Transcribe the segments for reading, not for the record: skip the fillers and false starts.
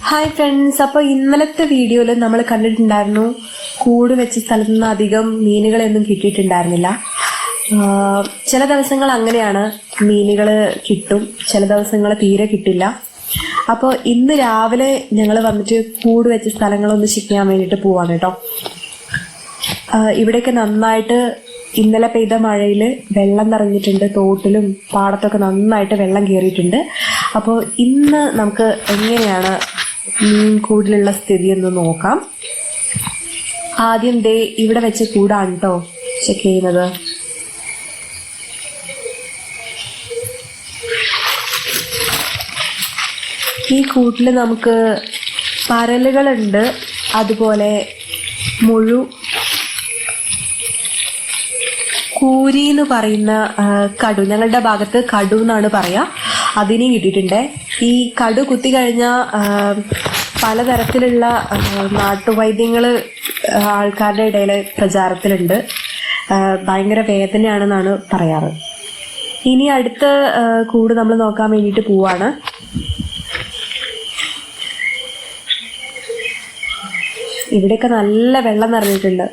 Hi friends, അപ്പോൾ ഇന്നലത്തെ വീഡിയോയിൽ നമ്മൾ കണ്ടിട്ടുണ്ടായിരുന്നു കൂട് വെച്ച സ്ഥലത്ത് നിന്ന് അധികം മീനുകളൊന്നും കിട്ടിയിട്ടുണ്ടായിരുന്നില്ല. ചില ദിവസങ്ങൾ അങ്ങനെയാണ്, മീനുകൾ കിട്ടും, ചില ദിവസങ്ങൾ തീരെ കിട്ടില്ല. അപ്പോൾ ഇന്ന് രാവിലെ ഞങ്ങൾ വന്നിട്ട് കൂട് വെച്ച സ്ഥലങ്ങളൊന്ന് ചെക്ക് ചെയ്യാൻ വേണ്ടിയിട്ട് പോവാണ് കേട്ടോ. ഇവിടെയൊക്കെ നന്നായിട്ട് ഇന്നലെ പെയ്ത മഴയിൽ വെള്ളം നിറഞ്ഞിട്ടുണ്ട്, തോട്ടിലും പാടത്തൊക്കെ നന്നായിട്ട് വെള്ളം കയറിയിട്ടുണ്ട്. അപ്പോൾ ഇന്ന് നമുക്ക് എങ്ങനെയാണ് മീൻ കൂടിലുള്ള സ്ഥിതി എന്ന് നോക്കാം. ആദ്യം ദേ ഇവിടെ വെച്ച് കൂടാണ് കേട്ടോ ചെക്ക് ചെയ്യുന്നത്. ഈ കൂട്ടിൽ നമുക്ക് പരലുകളുണ്ട്, അതുപോലെ മുഴു, കൂരി എന്ന് പറയുന്ന കടു, ഞങ്ങളുടെ ഭാഗത്ത് കടു എന്നാണ് പറയാ, അതിനെയും കിട്ടിയിട്ടുണ്ട്. ഈ കടു കുത്തി കഴിഞ്ഞാൽ പലതരത്തിലുള്ള നാട്ടുവൈദ്യങ്ങൾ ആൾക്കാരുടെ ഇടയിൽ പ്രചാരത്തിലുണ്ട്. ഭയങ്കര വേദനയാണെന്നാണ് പറയാറ്. ഇനി അടുത്ത കൂട് നമ്മൾ നോക്കാൻ വേണ്ടിയിട്ട് പോവാണ്. ഇവിടെയൊക്കെ നല്ല വെള്ളം നിറഞ്ഞിട്ടുണ്ട്.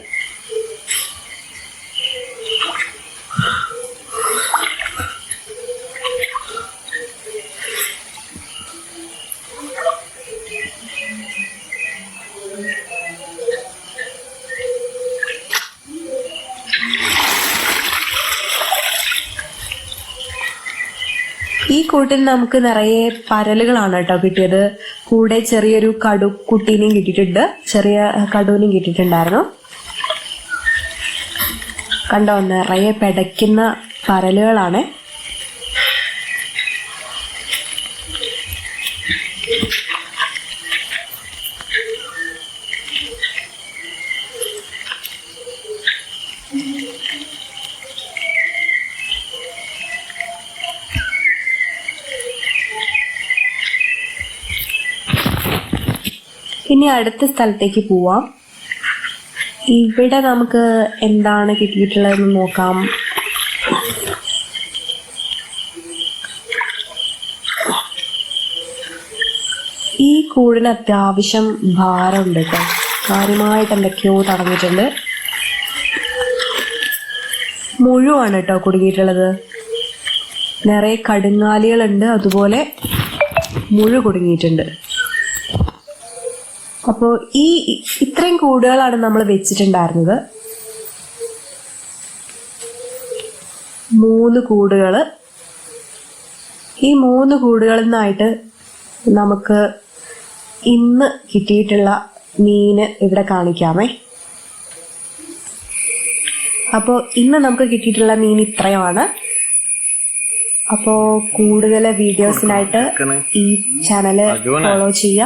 ഈ കൂട്ടിൽ നമുക്ക് നിറയെ പരലുകളാണ് കേട്ടോ കിട്ടിയത്. കൂടെ ചെറിയൊരു കുട്ടീനെയും കിട്ടിയിട്ടുണ്ട്, ചെറിയ കടുവിനെയും കിട്ടിയിട്ടുണ്ടായിരുന്നു. കണ്ടോ, നിറയെ പിടയ്ക്കുന്ന പരലുകളാണ്. ഇനി അടുത്ത സ്ഥലത്തേക്ക് പോവാം. ഇവിടെ നമുക്ക് എന്താണ് കിട്ടിയിട്ടുള്ളതെന്ന് നോക്കാം. ഈ കൂടിന് അത്യാവശ്യം ഭാരമുണ്ട് കേട്ടോ, കാര്യമായിട്ട് എന്തൊക്കെയോ തടഞ്ഞിട്ടുണ്ട്. മുഴുവാണ് കേട്ടോ കുടുങ്ങിയിട്ടുള്ളത്. നിറയെ കടുങ്ങാലികളുണ്ട്, അതുപോലെ മുഴു കുടുങ്ങിയിട്ടുണ്ട്. അപ്പോൾ ഇത്രയും കൂടുകളാണ് നമ്മൾ വെച്ചിട്ടുണ്ടായിരുന്നത്. 3 കൂടുകൾ. ഈ 3 കൂടുകളിൽ നിന്നായിട്ട് നമുക്ക് ഇന്ന് കിട്ടിയിട്ടുള്ള മീന് ഇവിടെ കാണിക്കാമേ. അപ്പോൾ ഇന്ന് നമുക്ക് കിട്ടിയിട്ടുള്ള മീൻ ഇത്രയുമാണ്. അപ്പോൾ കൂടുതൽ വീഡിയോസിനായിട്ട് ഈ ചാനൽ ഫോളോ ചെയ്യുക.